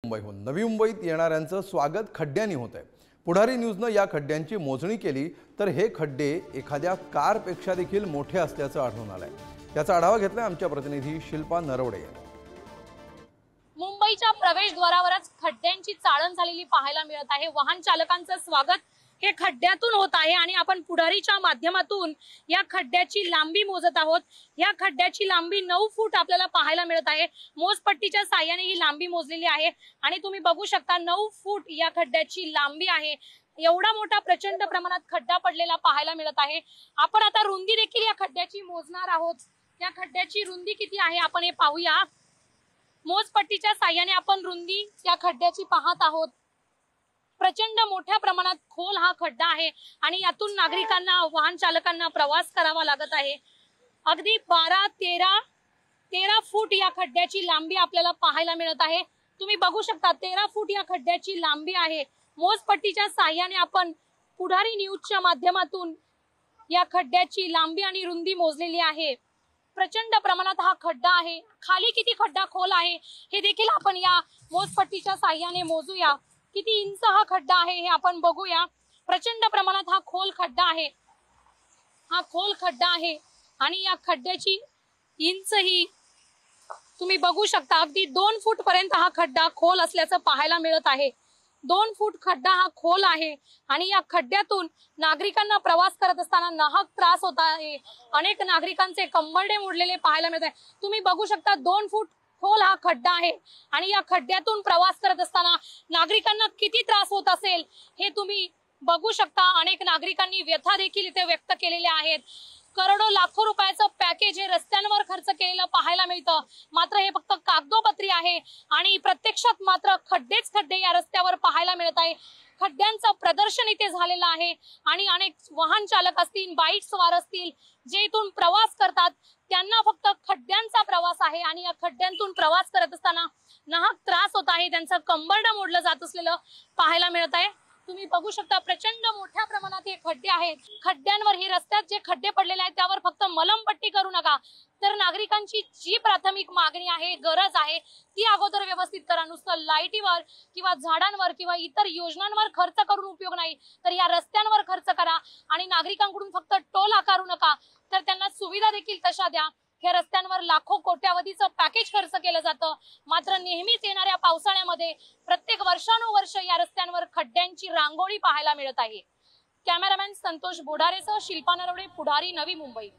मुंबईहून नवी मुंबईत येणाऱ्यांचं स्वागत खड्ड्यांनी होत आहे। पुढारी न्यूजनं या खड्ड्यांची मोजणी केली तर हे खड्डे एखाद्या कारपेक्षा देखील मोठे असल्याचं आढळून आलंय। याचा आढावा घेतलाय आमच्या प्रतिनिधी शिल्पा नरवडे। मुंबईच्या प्रवेशद्वारावरच खड्ड्यांची चाळण झालेली पाहायला मिळत आहे। वाहन चालकांचं स्वागत हे खड्ड्यातून होत आहे आणि आपण पुढारीच्या माध्यमातून या खड्ड्याची लांबी मोजत आहोत। या खड्ड्याची लांबी 9 फूट आपल्याला पाहायला मिळत आहे। मोजपट्टीच्या साहाय्याने ही लांबी मोजलेली आहे आणि तुम्ही बघू शकता 9 फूट या खड्ड्याची लांबी आहे। एवढा मोठा प्रचंड प्रमाणात खड्डा पडलेला पाहायला मिळत आहे। आपण आता रुंदी देखील या खड्ड्याची मोजणार आहोत। या खड्ड्याची रुंदी किती आहे आपण हे पाहूया। मोजपट्टीच्या साहाय्याने आपण रुंदी या खड्ड्याची पाहत आहोत। प्रचंड मोठ्या प्रमाणात खोल हा खड्डा आहे आणि यातून नागरिकांना वाहन चालकांना प्रवास करावा लागत आहे। अगदी 12-13 फूट या खड्ड्याची लांबी आपल्याला पाहायला मिळत आहे। तुम्ही बघू शकता 13 फूट या खड्ड्याची लांबी आहे। मोजपट्टीच्या साहाय्याने आपण पुढारी न्यूजच्या माध्यमातून या खड्ड्याची लांबी आणि रुंदी मोजलेली आहे। प्रचंड प्रमाणात हा खड्डा आहे। खाली किती खड्डा खोल आहे हे देखील आपण या मोजपट्टीच्या साहाय्याने मोजूया। किती इंच हा खड्डा आहे हे आपण बघूया। प्रचंड प्रमाणात हा खोल खड्डा आहे। हा खोल खड्डा आहे आणि या खड्ड्याची इंच ही तुम्ही बघू शकता। अगदी 2 फूट पर्यंत हा खड्डा खोल असल्याचं पाहायला मिळत आहे। 2 फूट खड्डा हा खोल आहे आणि या खड्ड्यातून नागरिकांना प्रवास करत असताना नाहक त्रास होत आहे। अनेक नागरिकांचे कंबरडे मोडलेले पाहायला मिळत आहे। तुम्ही बघू शकता 2 फूट खोल हा खड्डा आहे आणि या खड्ड्यातून प्रवास करत असताना नागरिकांना किती त्रास होत असेल हे तुम्ही बघू शकता। अनेक नागरिकांनी व्यथा देखील इथे व्यक्त केलेल्या आहेत। करोडो लाखो रुपयाचं पॅकेज हे रस्त्यांवर खर्च केलेलं पाहायला मिळतं, मात्र हे फक्त कागदोपत्री आहे आणि प्रत्यक्षात मात्र खड्डेच खड्डे या रस्त्यावर पाहायला मिळत आहे। खड्ड्यांचं प्रदर्शन इथे झालेलं आहे आणि अनेक वाहन चालक असतील, बाईक स्वार असतील, जे इथून प्रवास करतात त्यांना फक्त खड्ड्यांचा प्रवास आहे आणि या खड्ड्यांतून प्रवास करत असताना नाहक त्रास होत आहे। त्यांचं कंबरडं मोडलं जात असलेलं पाहायला मिळत आहे। तुम्ही बघू शकता प्रचंड मोठ्या प्रमाणात हे खड्डे आहेत। खड्ड्यांवर हे रस्त्यात जे खड्डे पडलेले आहेत त्यावर फक्त मलमपट्टी करू नका, तर नागरिकांची जी प्राथमिक मागणी आहे, गरज आहे ती अगोदर व्यवस्थित करा। नुसतं लाईटीवर किंवा झाडांवर किंवा इतर योजनांवर खर्च करून उपयोग नाही, तर या रस्त्यांवर खर्च करा आणि नागरिकांकडून फक्त टोल आकारू नका, तर त्यांना सुविधा देखील तशा द्या। या रस्त्यांवर लाखो कोट्यावधीचं पॅकेज खर्च केलं जातं, मात्र नेहमीच येणाऱ्या पावसाळ्यामध्ये प्रत्येक वर्षानुवर्ष या रस्त्यांवर खड्ड्यांची रांगोळी पाहायला मिळत आहे। कॅमेरामॅन संतोष बोडारेसह शिल्पा नरवडे, पुढारी, नवी मुंबई।